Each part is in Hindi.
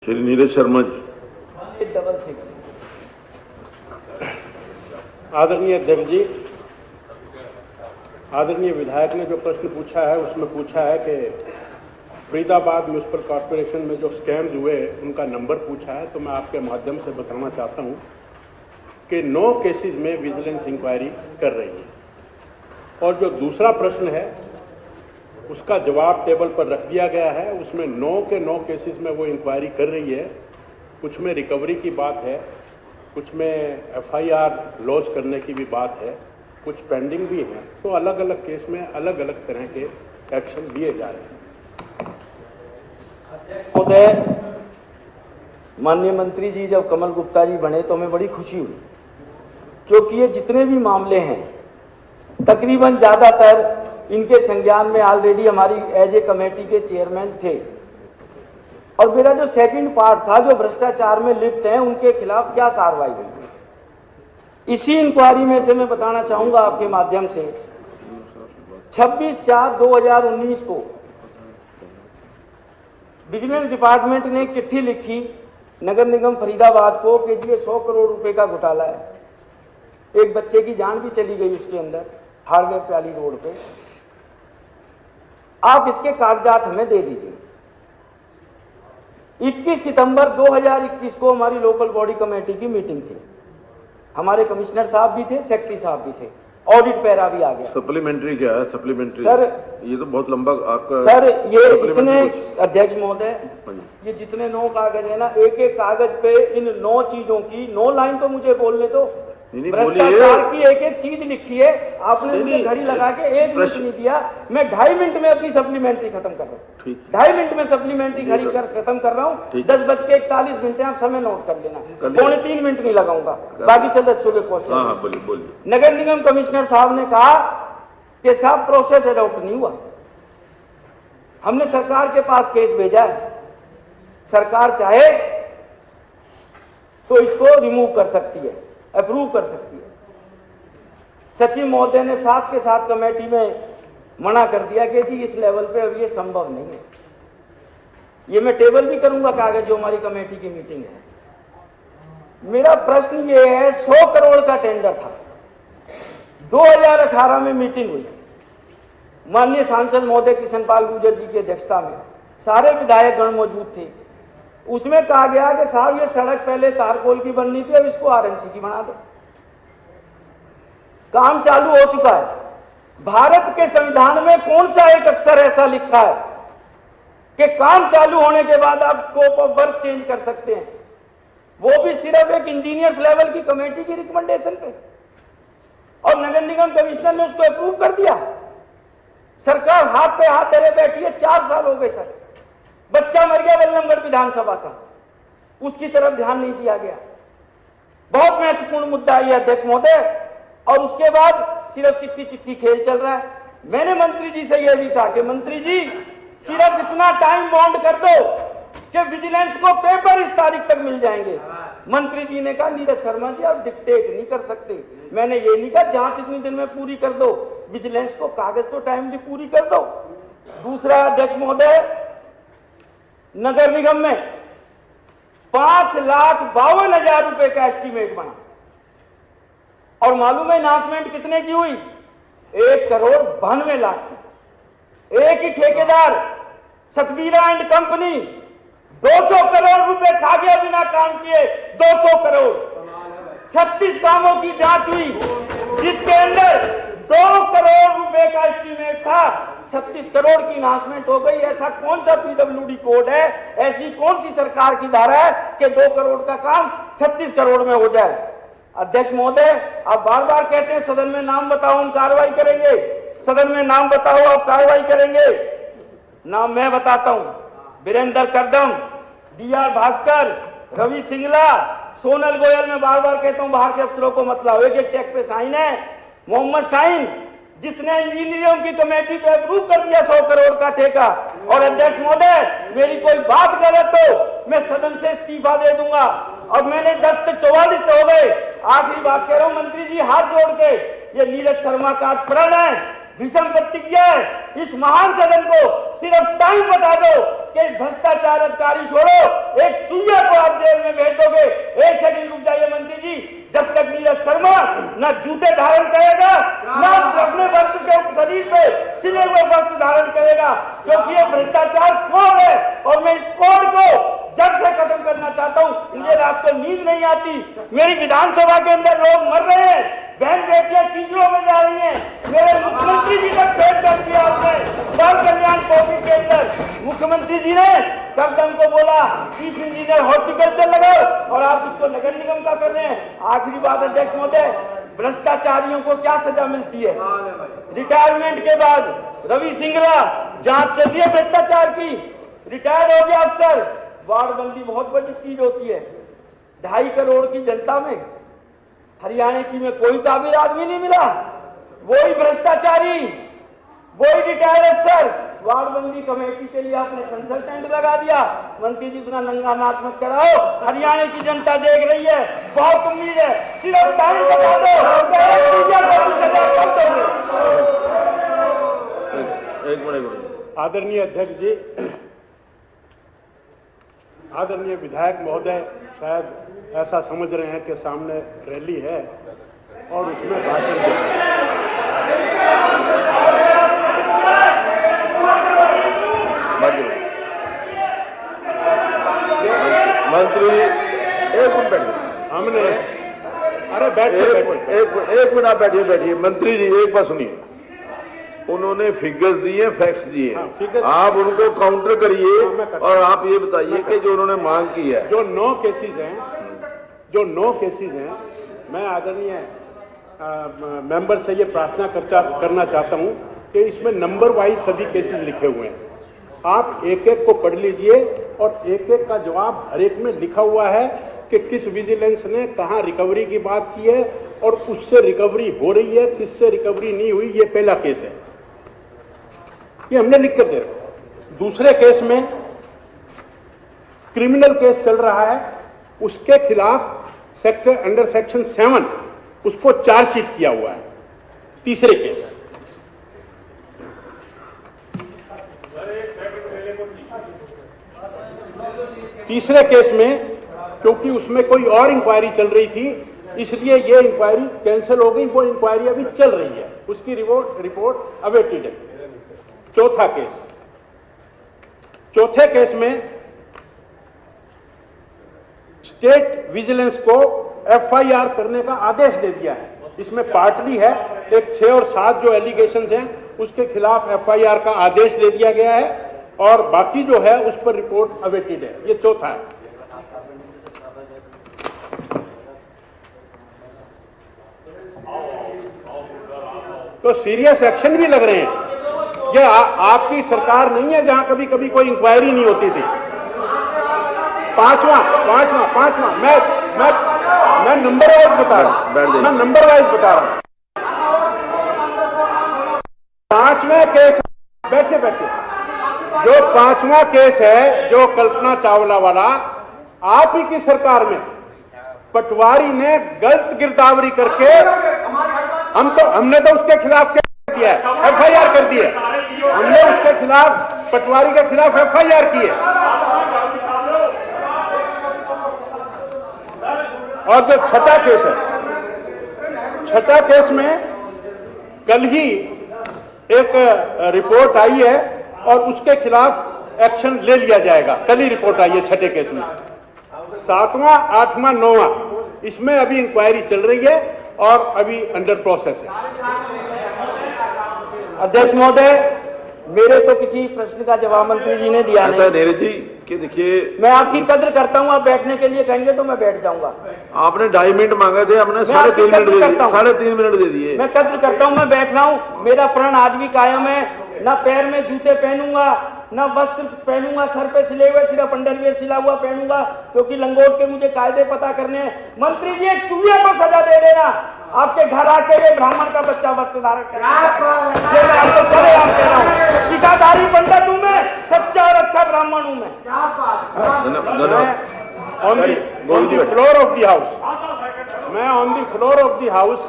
श्री नीरज शर्मा जी। आदरणीय अध्यक्ष जी, आदरणीय विधायक ने जो प्रश्न पूछा है उसमें पूछा है कि फरीदाबाद म्यूनसिपल कॉर्पोरेशन में जो स्कैम्स हुए उनका नंबर पूछा है। तो मैं आपके माध्यम से बताना चाहता हूं कि 9 केसेस में विजिलेंस इंक्वायरी कर रही है, और जो दूसरा प्रश्न है उसका जवाब टेबल पर रख दिया गया है। उसमें 9 के 9 केसेस में वो इंक्वायरी कर रही है। कुछ में रिकवरी की बात है, कुछ में FIR लॉन्च करने की भी बात है, कुछ पेंडिंग भी है। तो अलग अलग केस में अलग अलग तरह के एक्शन लिए जा रहे हैं। महोदय, माननीय मंत्री जी जब कमल गुप्ता जी बने तो हमें बड़ी खुशी हुई, क्योंकि ये जितने भी मामले हैं तकरीबन ज़्यादातर इनके संज्ञान में ऑलरेडी हमारी एज ए कमेटी के चेयरमैन थे। और मेरा जो सेकंड पार्ट था, जो भ्रष्टाचार में लिप्त हैं उनके खिलाफ क्या कार्रवाई हुई, इसी इंक्वायरी में से मैं बताना चाहूंगा आपके माध्यम से। 26/4/2019 को विजिलेंस डिपार्टमेंट ने एक चिट्ठी लिखी नगर निगम फरीदाबाद को कि जी 100 करोड़ रुपए का घोटाला है। एक बच्चे की जान भी चली गई उसके अंदर, हार्डवेयर प्याली रोड पे। आप इसके कागजात हमें दे दीजिए। 21 सितंबर 2021 को हमारी लोकल बॉडी कमेटी की मीटिंग थी। हमारे कमिश्नर साहब भी थे, सेक्रेटरी साहब भी थे, ऑडिट पैरा भी आ गया। सप्लीमेंट्री क्या है? सप्लीमेंट्री सर, ये तो बहुत लंबा आपका सर, ये इतने अध्यक्ष महोदय, ये जितने 9 कागज है ना, एक एक कागज पे इन 9 चीजों की 9 लाइन तो मुझे बोलने दो। भ्रष्टाचार की एक एक चीज लिखी है। आपने मुझे घड़ी लगा के 1 मिनट नहीं दिया। मैं 2.5 मिनट में अपनी सप्लीमेंट्री खत्म कर रहा हूँ। 2.5 मिनट में सप्लीमेंट्री घड़ी खत्म कर रहा हूँ। 10:41 आप समय नोट कर लेना। 2.25 मिनट नहीं लगाऊंगा। बाकी सदस्यों के क्वेश्चन। बोलिए। नगर निगम कमिश्नर साहब ने कहा कि साहब प्रोसेस अडॉप्ट नहीं हुआ। हमने सरकार के पास केस भेजा है, सरकार चाहे तो इसको रिमूव कर सकती है, अप्रूव कर सकती है। सचिव महोदय ने साथ के साथ कमेटी में मना कर दिया कि जी इस लेवल पे अब ये संभव नहीं है। ये मैं टेबल भी करूंगा कागज, जो हमारी कमेटी की मीटिंग है। मेरा प्रश्न ये है, 100 करोड़ का टेंडर था, 2018 में मीटिंग हुई, माननीय सांसद महोदय कृष्ण पाल गुर्जर जी की अध्यक्षता में, सारे विधायक गण मौजूद थे। उसमें कहा गया कि साहब ये सड़क पहले तारकोल की बननी थी, अब इसको RMC की बना दो। काम चालू हो चुका है। भारत के संविधान में कौन सा एक अक्षर ऐसा लिखा है कि काम चालू होने के बाद आप स्कोप ऑफ वर्क चेंज कर सकते हैं, वो भी सिर्फ एक इंजीनियर्स लेवल की कमेटी की रिकमेंडेशन पे। और नगर निगम कमिश्नर ने उसको अप्रूव कर दिया। सरकार हाथ पे हाथ धरे बैठी है। 4 साल हो गए सर। बच्चा मर गया बल्लमगढ़ विधानसभा का, उसकी तरफ ध्यान नहीं दिया गया। बहुत महत्वपूर्ण मुद्दा है अध्यक्ष महोदय। और उसके बाद सिर्फ चिट्ठी खेल चल रहा है। मैंने मंत्री जी से यह भी कहा कि मंत्री जी सिर्फ इतना टाइम बॉन्ड कर दो कि विजिलेंस को पेपर इस तारीख तक मिल जाएंगे। मंत्री जी ने कहा नीरज शर्मा जी आप डिक्टेट नहीं कर सकते। मैंने ये नहीं कहा जांच इतने दिन में पूरी कर दो, विजिलेंस को कागज तो टाइमली पूरी कर दो। दूसरा अध्यक्ष महोदय, नगर निगम में 5,52,000 रुपए का एस्टीमेट बना, और मालूम है अनाउंसमेंट कितने की हुई? 1,92,00,000 की। एक ही ठेकेदार सतबीरा एंड कंपनी 200 करोड़ रुपए खा गया बिना काम किए। 200 करोड़ 36 कामों की जांच हुई, जिसके अंदर 2 करोड़ रुपए का एस्टीमेट था, 36 करोड़ की अनाउंसमेंट हो गई। ऐसा कौन सा PWD कोड है, ऐसी कौन सी सरकार की धारा है कि 2 करोड़ का काम 36 करोड़ में हो जाए? अध्यक्ष महोदय, आप बार बार कहते हैं सदन में नाम बताओ हम कार्रवाई करेंगे, सदन में नाम बताओ आप कार्रवाई करेंगे। नाम मैं बताता हूं, वीरेंद्र करदम, DR भास्कर, रवि सिंगला, सोनल गोयल। मैं बार बार कहता हूं बाहर के अफसरों को मत लाओ, एक चेक पे साइन है। मोहम्मद शाहीन, जिसने इंजीनियरों की कमेटी पे अप्रूव कर दिया 100 करोड़ का ठेका। और अध्यक्ष महोदय, मेरी कोई बात गलत हो मैं सदन से इस्तीफा दे दूंगा। और मैंने 10 से 44 हो गए। आखिरी बात कह रहा हूं मंत्री जी, हाथ जोड़ के, ये नीरज शर्मा का प्रण है, विषम प्रतिज्ञा है। इस महान सदन को सिर्फ टाइम बता दो कि भ्रष्टाचार अधिकारी छोड़ो, एक जूते धारण करेगा, ना अपने वस्त्र के शरीर पे सिले हुए वस्त्र धारण करेगा, क्योंकि ये भ्रष्टाचार कोड है और मैं इस कोड को जड़ से खत्म करना चाहता हूं। मुझे रात को नींद नहीं आती, मेरी विधानसभा के अंदर लोग मर रहे हैं, बहन बेटियां कीचड़ों में जा रही हैं, मेरे मुख्यमंत्री जी का पेट कर दिया उसने बाल कल्याण कॉपी के अंदर। मुख्यमंत्री जी ने कब हमको बोला चीफ इंजीनियर हॉर्टिकल्चर लगाओ और आप इसको नगर निगम का कर रहे हैं। आखिरी बात अध्यक्ष महोदय, भ्रष्टाचारियों को क्या सजा मिलती है? रिटायरमेंट के बाद रवि सिंगला, जांच चल रही है भ्रष्टाचार की, रिटायर्ड हो गया अफसर। वार्ड बंदी बहुत बड़ी चीज होती है, 2.5 करोड़ की जनता में हरियाणा की में कोई काबिल आदमी नहीं मिला, वही भ्रष्टाचारी, वही रिटायर्ड अफसर। वार्ड बंदी कमेटी के लिए आपने कंसल्टेंट लगा दिया। मंत्री जी इतना नंगा नाच मत कराओ, हरियाणा की जनता देख रही है, बहुत उम्मीद है, सिर्फ टाइम बता दो। एक मिनट। आदरणीय अध्यक्ष जी, आदरणीय विधायक महोदय शायद ऐसा समझ रहे हैं कि सामने रैली है और उसमें भाषण दे रहे हैं। मंत्री एक मिनट बैठिए। हमने अरे बैठिए, एक मिनट आप बैठिए। मंत्री जी एक बात सुनिए, उन्होंने फिगर्स दिए, फैक्ट्स दिए, आप उनको काउंटर करिए और आप ये बताइए कि जो उन्होंने मांग की है, जो 9 केसेस हैं, मैं आदरणीय मेंबर से ये प्रार्थना करना चाहता हूं कि इसमें नंबर वाइज सभी केसेस लिखे हुए हैं, आप एक एक को पढ़ लीजिए और एक एक का जवाब हर एक में लिखा हुआ है कि किस विजिलेंस ने कहां रिकवरी की बात की है और उससे रिकवरी हो रही है, किससे रिकवरी नहीं हुई। ये पहला केस है, ये हमने लिख कर दे रहे। दूसरे केस में क्रिमिनल केस चल रहा है, उसके खिलाफ अंडर सेक्शन 7 उसको चार्जशीट किया हुआ है। तीसरे केस, में क्योंकि उसमें कोई और इंक्वायरी चल रही थी, इसलिए ये इंक्वायरी कैंसिल हो गई, वो इंक्वायरी अभी चल रही है, उसकी रिपोर्ट अवेटेड है। चौथे केस में स्टेट विजिलेंस को एफआईआर करने का आदेश दे दिया है। इसमें पार्टली है, एक 6 और 7 जो एलिगेशंस हैं उसके खिलाफ एफआईआर का आदेश दे दिया गया है और बाकी जो है उस पर रिपोर्ट अवेटेड है। ये चौथा है। तो सीरियस एक्शन भी लग रहे हैं। ये आपकी सरकार नहीं है जहां कभी कभी कोई इंक्वायरी नहीं होती थी। पांचवा मैं नंबर वाइज बता रहा हूं, पांचवें केस, बैठिए, जो 5वां केस है जो कल्पना चावला वाला, आप ही की सरकार में पटवारी ने गलत गिरदावरी करके हमने तो उसके खिलाफ क्या किया है, एफआईआर कर दी है। हमने उसके खिलाफ, पटवारी के खिलाफ एफआईआर की है। और जो छठा केस में कल ही एक रिपोर्ट आई है और उसके खिलाफ एक्शन ले लिया जाएगा। कल ही रिपोर्ट आई है छठे केस में। 7वां, 8वां, 9वां इसमें अभी इंक्वायरी चल रही है और अभी अंडर प्रोसेस है। अध्यक्ष महोदय, मेरे तो किसी प्रश्न का जवाब मंत्री जी ने दिया नहीं। नीरज जी कि देखिए, मैं आपकी कद्र करता हूं, आप बैठने के लिए कहेंगे तो मैं बैठ जाऊंगा। आपने 2.5 मिनट मांगे थे, हमने 3.5 मिनट दे दिए, 3.5 मिनट दे दिए। मैं कद्र करता हूं, मैं बैठ रहा हूं। मेरा प्रण आज भी कायम है, ना पैर में जूते पहनूंगा, ना वस्त्र पहनूंगा, सर पे सिले हुए सिर्फ अंडरवियर सिला हुआ पहनूंगा, क्योंकि लंगोट के मुझे कायदे पता करने हैं। मंत्री जी, एक चूहे को सजा दे देना, आपके घर आके ये ब्राह्मण का बच्चा वस्त्र धारण करेगा। शिकाधारी पंडित हूं मैं, सच्चा और अच्छा ब्राह्मण हूं मैं। On the floor of the house, मैं on the floor of the house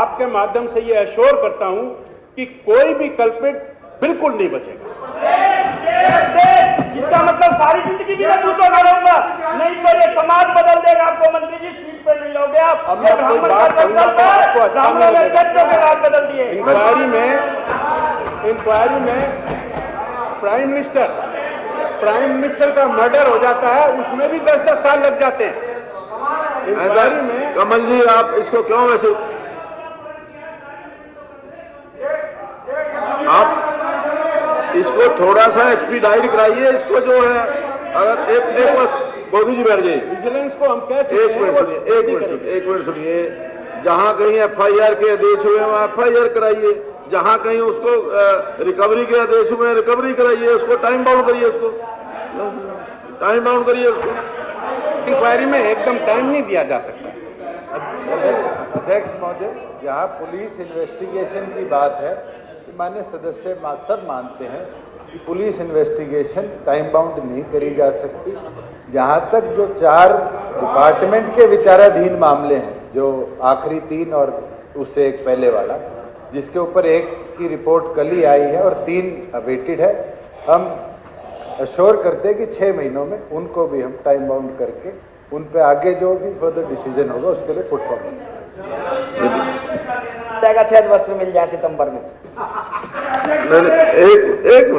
आपके माध्यम से ये एश्योर करता हूं कि कोई भी कल्प्रिट बिल्कुल नहीं बचेगा। इसका मतलब सारी जिंदगी भी मैं जूतों का रहूंगा, नहीं तो ये समाज बदल देगा आपको। मंत्री जी, सीट पे नहीं रहोगे आप, अब ये मैं कोई ब्राह्मण का बात कहूंगा संकल्प तो है, आपको अच्छा ब्राह्मणों नहीं ने लगेगा। जजों के नाम बदल दिए। इंक्वायरी में प्राइम मिनिस्टर का मर्डर हो जाता है, उसमें भी 10-10 साल लग जाते हैं। इंक्वायरी में कमल जी आप इसको क्यों वैसे आप इसको थोड़ा सा एक्सपीडाइट कराइए इसको जो है। अगर एक मिनट मोदी जी बैठ जाइए। विजिलेंस को हम कह चुके एक हैं, मिनट वो सुनिए, जल्दी करेंगे। एक मिनट सुनिए। जहां कहीं एफआईआर के आदेश हुए वहां एफआईआर कराइए, जहां कहीं उसको रिकवरी के आदेश हुए रिकवरी कराइए, उसको टाइम बाउंड करिए, उसको टाइम बाउंड करिए उसको। इंक्वायरी में एकदम टाइम नहीं दिया जा सकता। अध्यक्ष महोदय, जहाँ पुलिस इन्वेस्टिगेशन की बात है, माननीय सदस्य सब मानते हैं कि पुलिस इन्वेस्टिगेशन टाइम बाउंड नहीं करी जा सकती। जहाँ तक जो 4 डिपार्टमेंट के विचाराधीन मामले हैं, जो आखिरी 3 और उससे एक पहले वाला, जिसके ऊपर एक की रिपोर्ट कल ही आई है और 3 अवेटेड है, हम अश्योर करते हैं कि 6 महीनों में उनको भी हम टाइम बाउंड करके उन पे आगे जो भी फर्दर डिसीजन होगा उसके लिए पुट फॉरवर्ड जाएगा, 6 वस्त्र मिल जाए सितंबर में। नहीं, एक